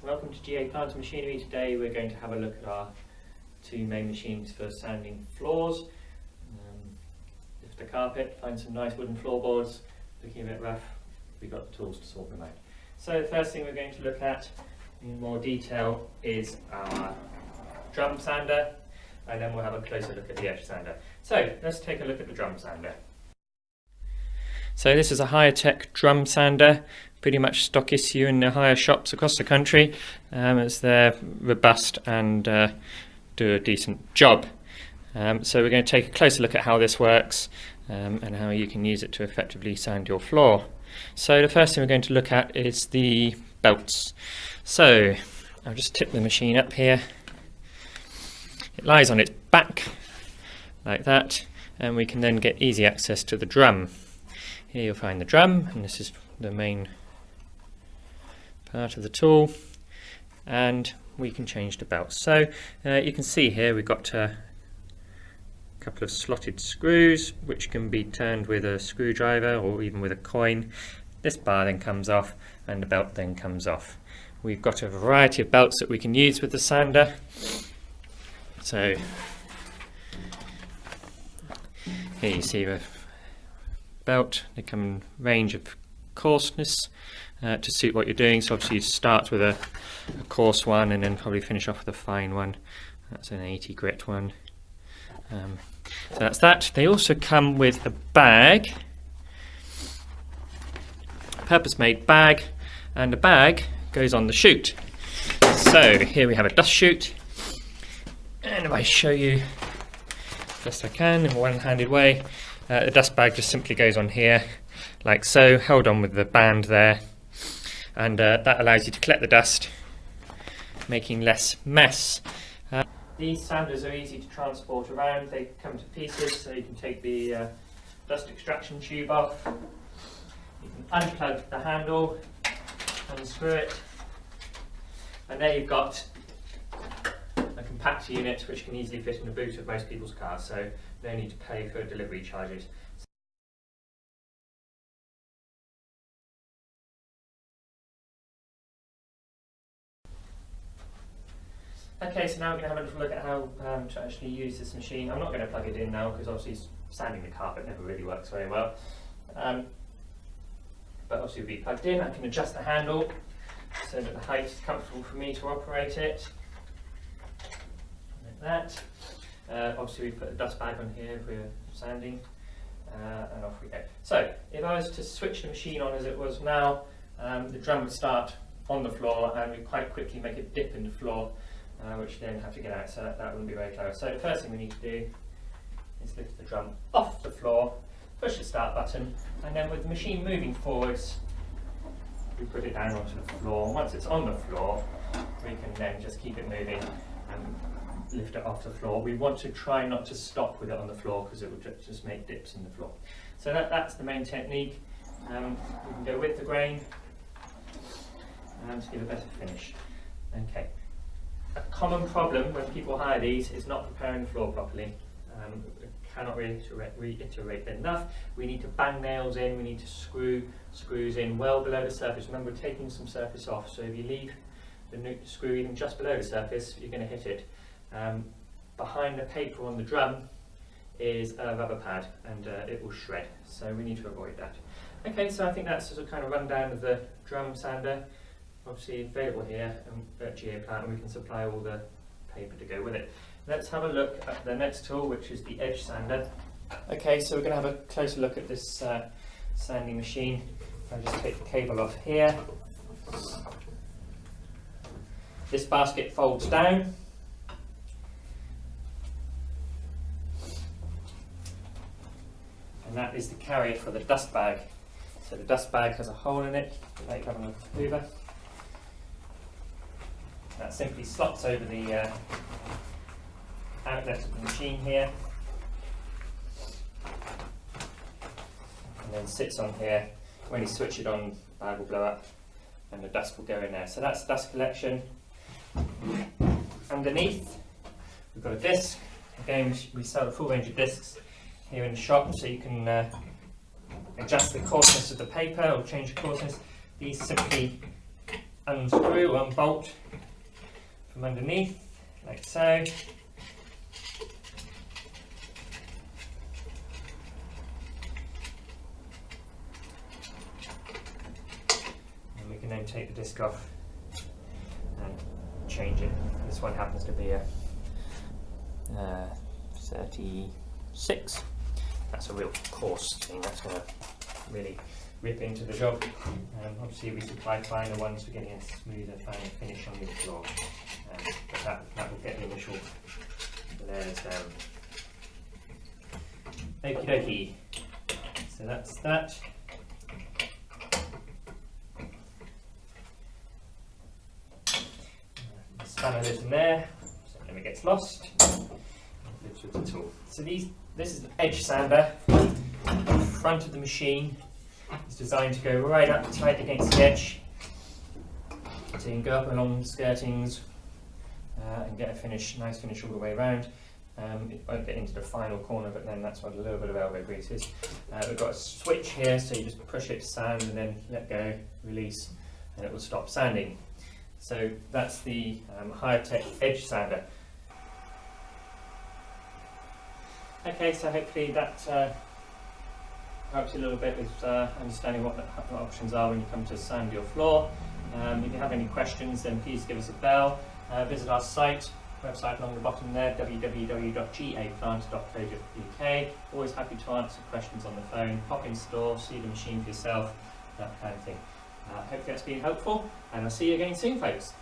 welcome to GA Plant & Machinery. Today we're going to have a look at our two main machines for sanding floors. Lift the carpet, find some nice wooden floorboards, looking a bit rough, we've got the tools to sort them out. So the first thing we're going to look at in more detail is our drum sander, and then we'll have a closer look at the edge sander. So let's take a look at the drum sander. So this is a Hi-Tech drum sander, pretty much stock issue in the hire shops across the country, as they're robust and do a decent job. So we're going to take a closer look at how this works and how you can use it to effectively sand your floor. So the first thing we're going to look at is the belts. So I'll just tip the machine up here. It lies on its back like that, and we can then get easy access to the drum. Here you'll find the drum, and this is the main part of the tool, and we can change the belts. So you can see here we've got a couple of slotted screws which can be turned with a screwdriver or even with a coin. This bar then comes off and the belt then comes off. We've got a variety of belts that we can use with the sander. So here you see the belt. They come in range of coarseness to suit what you're doing. So obviously you start with a coarse one and then probably finish off with a fine one. That's an 80 grit one. So that's that. They also come with a bag, purpose-made bag, and the bag goes on the chute. So here we have a dust chute, and if I show you best I can in a one-handed way, the dust bag just simply goes on here like so, held on with the band there, and that allows you to collect the dust, making less mess. These sanders are easy to transport around. They come to pieces, so you can take the dust extraction tube off. You can unplug the handle, unscrew it, and there you've got a compact unit which can easily fit in the boot of most people's cars, so no need to pay for delivery charges. Okay, so now we're going to have a little look at how to actually use this machine. I'm not going to plug it in now because obviously sanding the carpet never really works very well. But obviously it'll be plugged in. I can adjust the handle so that the height is comfortable for me to operate it. Like that. Obviously we put a dust bag on here if we're sanding, and off we go. So if I was to switch the machine on as it was now, the drum would start on the floor and we quite quickly make a dip in the floor, which then have to get out, so that wouldn't be very clever. So the first thing we need to do is lift the drum off the floor, push the start button, and then with the machine moving forwards, we put it down onto the floor. Once it's on the floor, we can then just keep it moving and lift it off the floor. We want to try not to stop with it on the floor because it will just make dips in the floor. So that's the main technique. We can go with the grain to give a better finish. Okay. A common problem when people hire these is not preparing the floor properly. Cannot reiterate enough. We need to bang nails in, we need to screw screws in well below the surface. Remember, we're taking some surface off, so if you leave the screw even just below the surface, you're going to hit it. Behind the paper on the drum is a rubber pad, and it will shred, so we need to avoid that. Okay, so I think that's just a kind of rundown of the drum sander. Obviously available here at GA Plant, and we can supply all the paper to go with it. Let's have a look at the next tool, which is the edge sander. Okay, so we're going to have a closer look at this sanding machine. I'll just take the cable off here. This basket folds down. And that is the carrier for the dust bag. So the dust bag has a hole in it, like having a hoover. That simply slots over the outlet of the machine here, and then sits on here. When you switch it on, the bag will blow up and the dust will go in there. So that's dust collection. Underneath we've got a disc. Again, we sell a full range of discs here in the shop, so you can adjust the coarseness of the paper or change the coarseness. These simply unscrew, unbolt from underneath, like so. And we can then take the disc off and change it. This one happens to be a 36. That's a real coarse thing, that's going to really rip into the job. Obviously we supply finer ones for getting a smoother finish on the floor, but that will get the initial layers down. Okie dokie, so that's that. The spanner lives in there, so it never gets lost. It lives with the tool. So this is the edge sander. The front of the machine is designed to go right up tight against the edge, so you can go up along the skirtings and get a nice finish all the way around. It won't get into the final corner, but then that's what a little bit of elbow grease is. We've got a switch here, so you just push it to sand and then let go, release, and it will stop sanding. So that's the High-Tech edge sander. Okay, so hopefully that helps you a little bit with understanding what the options are when you come to sand your floor. If you have any questions, then please give us a bell. Visit our website along the bottom there, www.gaplant.co.uk. Always happy to answer questions on the phone. Pop in store, see the machine for yourself, that kind of thing. Hopefully that's been helpful, and I'll see you again soon, folks.